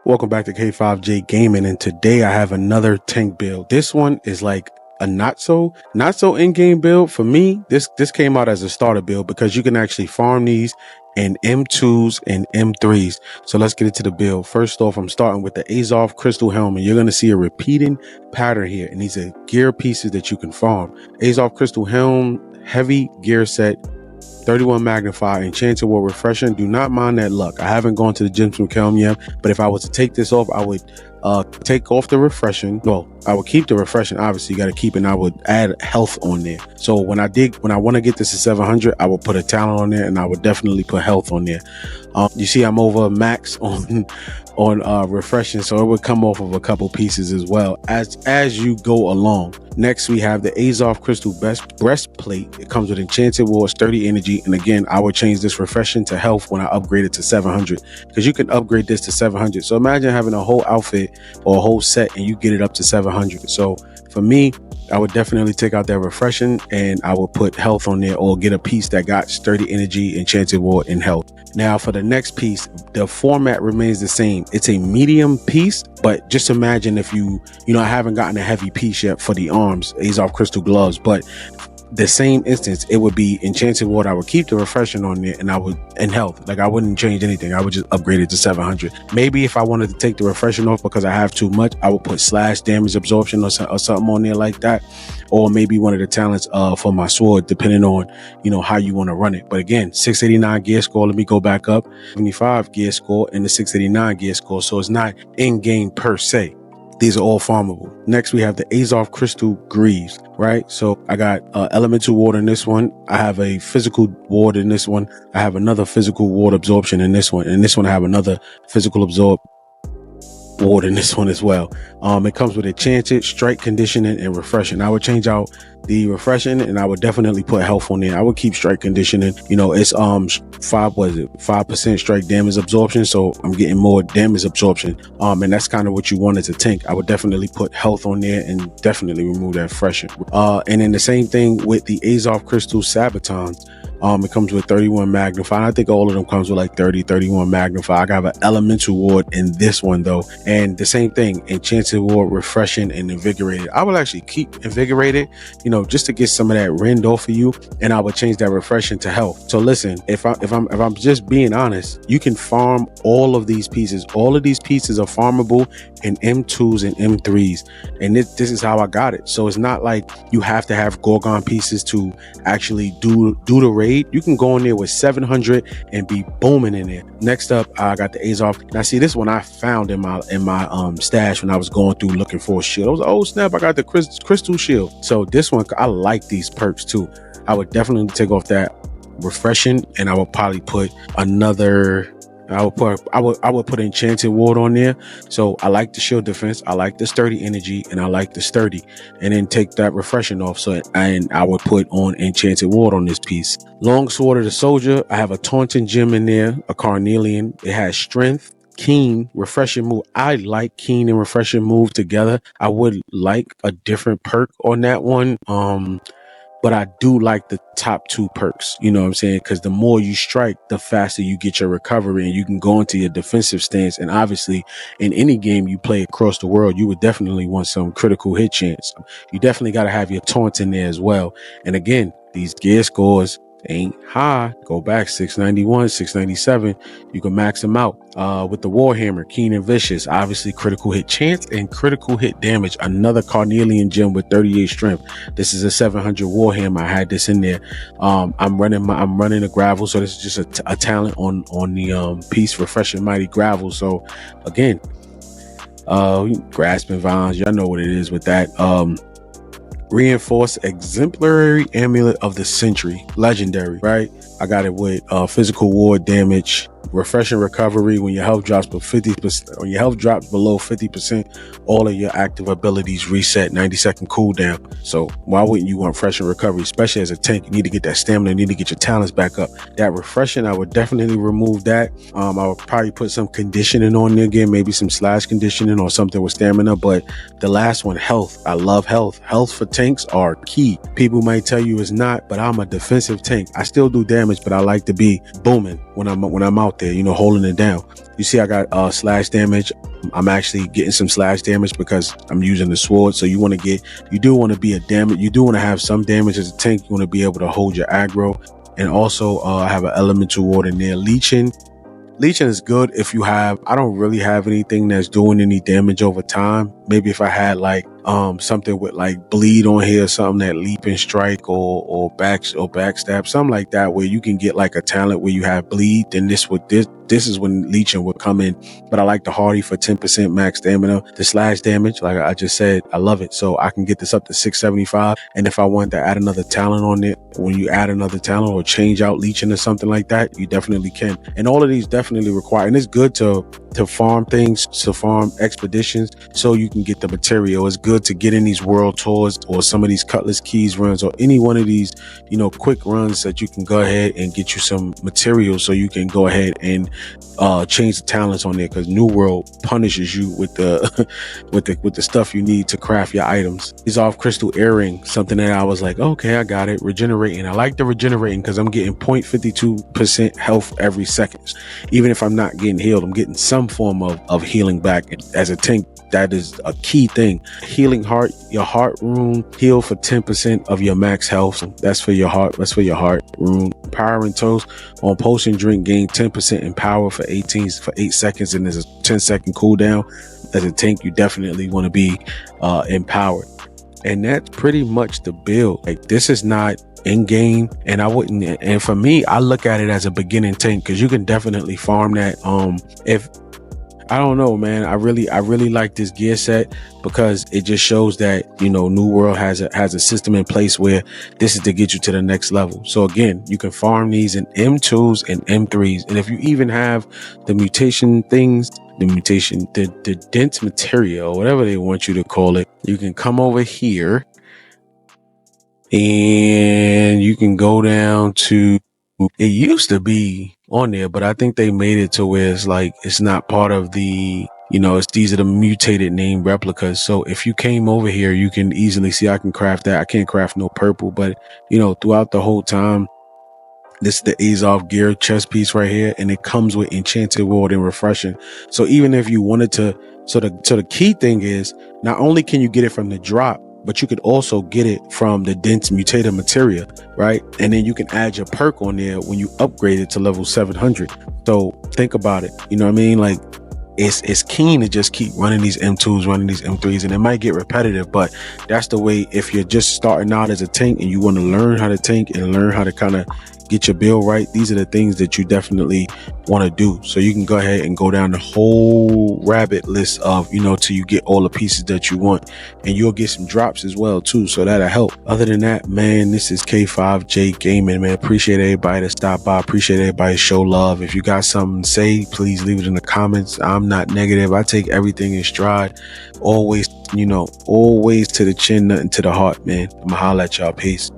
Welcome back to K5J Gaming, and today I have another tank build. This one is like a not so in-game build for me. This came out as a starter build because you can actually farm these in M2s and M3s. So let's get into the build. First off, I'm starting with the Azov Crystal Helm, and you're going to see a repeating pattern here, and these are gear pieces that you can farm. Azov Crystal Helm, heavy gear set, 31 magnify, enchanted war, refreshing. Do not mind that luck. I haven't gone to the Gypsum Kilm yet, but if I was to take this off, I would take off the refreshing. Well, I would keep the refreshing. Obviously, you got to keep it, and I would add health on there. So when I want to get this to 700, I would put a talent on there, and I would definitely put health on there. You see, I'm over max on refreshing, so it would come off of a couple pieces as well as you go along. Next, we have the Azov Crystal breastplate. It comes with enchanted war, sturdy energy, and again, I would change this refreshing to health when I upgrade it to 700, because you can upgrade this to 700. So imagine having a whole outfit or a whole set and you get it up to 700. So for me, I would definitely take out that refreshing and I would put health on there, or get a piece that got sturdy energy, enchanted war, and health. Now for the next piece, the format remains the same. It's a medium piece, but just imagine if I haven't gotten a heavy piece yet for the arms, Azov Crystal gloves, but the same instance, it would be enchanted ward. I would keep the refreshing on there, and health. Like, I wouldn't change anything. I would just upgrade it to 700. Maybe if I wanted to take the refreshing off because I have too much, I would put slash damage absorption or something on there like that, or maybe one of the talents for my sword, depending on how you want to run it. But again, 689 gear score. Let me go back up. 75 gear score and the 689 gear score. So it's not in game per se. These are all farmable. Next, we have the Azov Crystal Greaves, right? So I got elemental ward in this one. I have a physical ward in this one. I have another physical ward absorption in this one. And this one I have another physical absorb ward in this one as well. It comes with enchanted, strike, conditioning, and refreshing. I would change out the refreshing, and I would definitely put health on there. I would keep strike conditioning. It's 5% strike damage absorption, so I'm getting more damage absorption. And that's kind of what you want as a tank. I would definitely put health on there and definitely remove that freshen. And then the same thing with the Azov Crystal Sabatons. It comes with 31 magnify. I think all of them comes with like 31 magnify. I got an elemental ward in this one though. And the same thing, enchanted ward, refreshing, and invigorated. I will actually keep invigorated, just to get some of that rend off of you. And I would change that refreshing to health. So listen, if I'm just being honest, you can farm all of these pieces. All of these pieces are farmable in M2s and M3s. And this is how I got it. So it's not like you have to have Gorgon pieces to actually do the raid. You can go in there with 700 and be booming in there. Next up, I got the Azov. Now see, this one I found in my stash when I was going through looking for a shield. I was like, oh snap, I got the crystal shield. So this one, I like these perks too. I would definitely take off that refreshing, and I would probably put another. I would put enchanted ward on there. So I like the shield defense, I like the sturdy energy, and I like the sturdy, and then take that refreshing off. And I would put on enchanted ward on this piece. Longsword of the soldier, I have a taunting gem in there, a carnelian. It has strength, keen, refreshing move. I like keen and refreshing move together. I would like a different perk on that one. But I do like the top two perks, you know what I'm saying? Because the more you strike, the faster you get your recovery, and you can go into your defensive stance. And obviously, in any game you play across the world, you would definitely want some critical hit chance. You definitely got to have your taunt in there as well. And again, these gear scores ain't high. Go back 691, 697. You can max them out with the Warhammer, keen and vicious. Obviously, critical hit chance and critical hit damage. Another carnelian gem with 38 strength. This is a 700 Warhammer. I had this in there. I'm running a gravel, so this is just a talent on the piece, refreshing mighty gravel. So again, grasping vines, y'all know what it is with that. Reinforced exemplary amulet of the century, legendary, right? I got it with physical ward damage, refreshing recovery. When your health drops below 50%, all of your active abilities reset, 90-second cooldown. So why wouldn't you want fresh and recovery? Especially as a tank, you need to get that stamina, you need to get your talents back up. That refreshing, I would definitely remove that. I would probably put some conditioning on there again, maybe some slash conditioning or something with stamina. But the last one, health. I love health. Health for tanks are key. People might tell you it's not, but I'm a defensive tank. I still do damage, but I like to be booming. when I'm out there, you know, holding it down. You see, I got slash damage. I'm actually getting some slash damage because I'm using the sword. So you do want to be a damage. You do want to have some damage as a tank. You want to be able to hold your aggro. And also, I have an elemental ward in there. Leeching is good if you have, I don't really have anything that's doing any damage over time. Maybe if I had like something with like bleed on here, something that leap and strike or backstab, something like that, where you can get like a talent where you have bleed, then this is when leeching would come in. But I like the hardy for 10% max stamina. The slash damage, like I just said, I love it. So I can get this up to 675. And if I want to add another talent on it, when you add another talent or change out leeching or something like that, you definitely can. And all of these definitely require, and it's good to farm things, to farm expeditions, so you can get the material. It's good to get in these world tours or some of these Cutlass Keys runs or any one of these, you know, quick runs that you can go ahead and get you some material so you can go ahead and change the talents on there, because New World punishes you with the with the stuff you need to craft your items. These off crystal earring, something that I was like, okay, I got it. Regenerating. I like the regenerating because I'm getting 0.52% health every second. Even if I'm not getting healed, I'm getting some form of healing back. As a tank, that is a key thing. Healing heart, your heart rune, heal for 10% of your max health. That's for your heart. That's for your heart rune. Power and toast on potion drink, gain 10% in power for 8 seconds, and there's a 10-second cooldown. As a tank, you definitely want to be empowered. And that's pretty much the build. Like, this is not in game, and I wouldn't, and for me, I look at it as a beginning tank, because you can definitely farm that. If I don't know, man, I really like this gear set, because it just shows that, you know, New World has a system in place where this is to get you to the next level. So again, you can farm these in M2s and M3s, and if you even have the mutation things, the dense material, whatever they want you to call it, you can come over here and you can go down to, it used to be on there, but I think they made it to where it's like, it's not part of the, you know, these are the mutated name replicas. So if you came over here, you can easily see, I can craft that. I can't craft no purple, but you know, throughout the whole time, this is the Azov gear chest piece right here, and it comes with enchanted world and refreshing. So even if you wanted to, so the key thing is, not only can you get it from the drop, but you could also get it from the dense mutated materia, right? And then you can add your perk on there when you upgrade it to level 700. So think about it. You know what I mean? Like, it's keen to just keep running these M2s, running these M3s, and it might get repetitive, but that's the way. If you're just starting out as a tank and you want to learn how to tank and learn how to kind of get your build right, these are the things that you definitely want to do. So you can go ahead and go down the whole rabbit list of, you know, till you get all the pieces that you want, and you'll get some drops as well too, so that'll help. Other than that, man, this is K5J Gaming, man. Appreciate everybody that stopped by. Appreciate everybody show love. If you got something to say, please leave it in the comments. I'm not negative. I take everything in stride. Always, you know, always to the chin, nothing to the heart, man. I'ma holla at y'all. Peace.